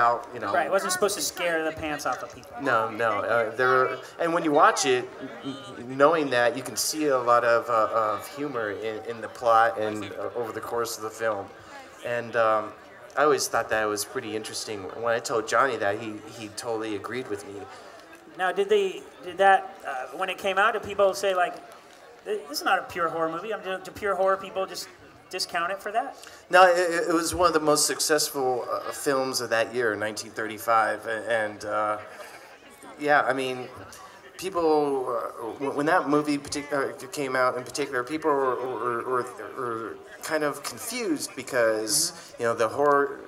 out, you know. Right, it wasn't supposed to scare the pants off of people. No, no. And when you watch it, knowing that, you can see a lot of humor in the plot and over the course of the film. And I always thought that was pretty interesting. When I told Johnny that, he totally agreed with me. Now, did that when it came out, did people say like, this is not a pure horror movie? Do pure horror people just discount it for that? No, it was one of the most successful films of that year, 1935, and yeah, I mean, people when that movie came out in particular, people were kind of confused because you know the horror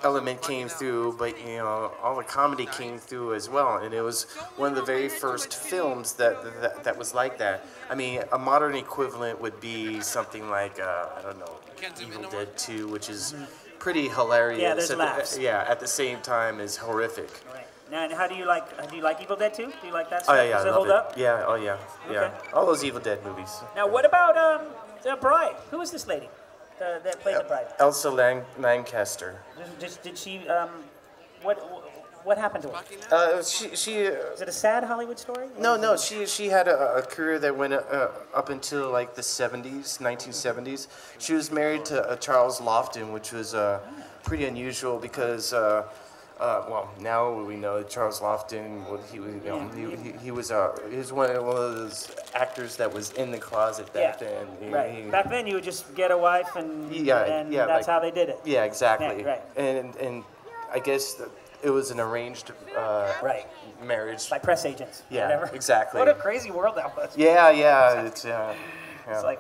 element came through, but you know all the comedy came through as well, and it was one of the very first films that was like that. I mean, a modern equivalent would be something like I don't know, Evil Dead 2, which is pretty hilarious. Yeah, there's laughs. At the same time is horrific. Right. Now, and how do you like Evil Dead 2? Do you like that Oh stuff? yeah, Does I it love hold it. up? Yeah, oh yeah, yeah. Okay. All those Evil Dead movies. Now, what about the bride? Who is this lady that played the bride? Elsa Lancaster. Did she? What happened to her? She Is it a sad Hollywood story? No. She had a career that went up until like the 70s, 1970s. She was married to Charles Lofton, which was pretty unusual because, well, now we know that Charles Lofton. He was one of those actors that was in the closet back then. Right. Back then, you would just get a wife, and that's how they did it. Yeah, exactly. Yeah, right. And I guess it was an arranged marriage. By press agents. Yeah, whatever. exactly. What a crazy world that was. Yeah. It's It's like,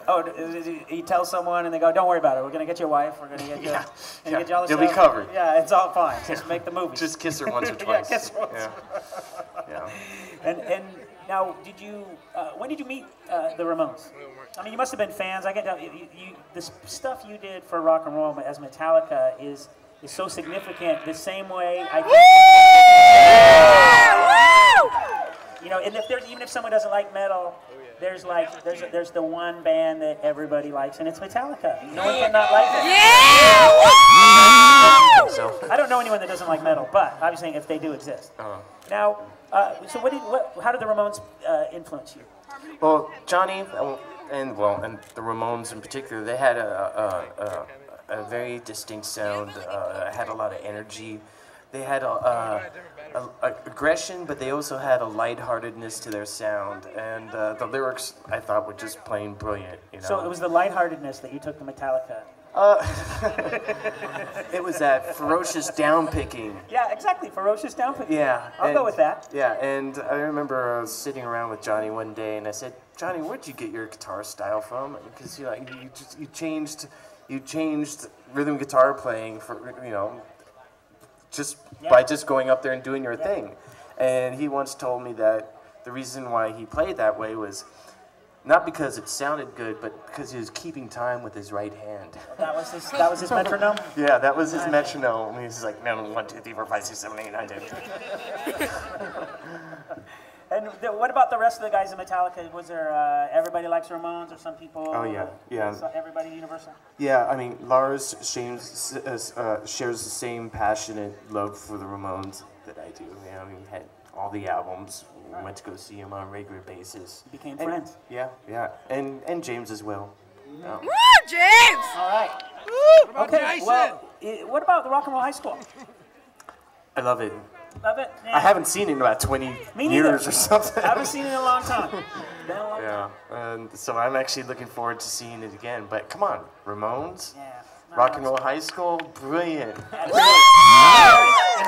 you tell someone and they go, don't worry about it. We're going to get you a wife. We're going to get you, get you all the You'll stuff. be covered. Yeah, it's all fine. Just make the movie. Just kiss her once or twice. Yeah, kiss her once. Yeah. And now, when did you meet the Ramones? I mean, you must have been fans. I get the stuff you did for rock and roll as Metallica is so significant. The same way I think, you know, and even if someone doesn't like metal, there's the one band that everybody likes, and it's Metallica. No one cannot like it. I don't know anyone that doesn't like metal, but obviously if they do exist. Now, so how did the Ramones influence you? Well, Johnny and the Ramones in particular, they had a very distinct sound. Had a lot of energy. They had aggression, but they also had a lightheartedness to their sound, and the lyrics I thought were just plain brilliant. You know. So it was the lightheartedness that you took to Metallica. It was that ferocious downpicking. Yeah, exactly, ferocious downpicking. Yeah, I'll go with that. Yeah, and I remember I was sitting around with Johnny one day, and I said, Johnny, where'd you get your guitar style from? Because you changed rhythm guitar playing for by just going up there and doing your thing. And he once told me that the reason why he played that way was not because it sounded good, but because he was keeping time with his right hand. That was his metronome? Yeah, that was his metronome. He was like, no, 1, 2, 3, 4, 5, 6, 7, 8, 9, 10. And what about the rest of the guys in Metallica? Was there everybody likes Ramones, or some people? Oh yeah. Everybody universal. Yeah, I mean Lars shares the same passionate love for the Ramones that I do. You know, we had all the albums. We went to go see him on a regular basis. You became friends. Yeah, and James as well. Woo, James! All right. Woo! Okay. Well, what about the Rock and Roll High School? I love it. Love it? Yeah. I haven't seen it in about 20 years or something. I haven't seen it in a long time. And so I'm actually looking forward to seeing it again. But come on, Ramones, Yeah. Rock and Roll High School, brilliant. In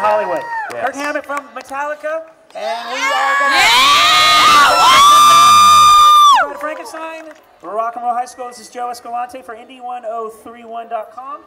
Hollywood. Yes. Kirk Hammett from Metallica, and we are going to Frankenstein, Rock and Roll High School. This is Joe Escalante for Indy1031.com.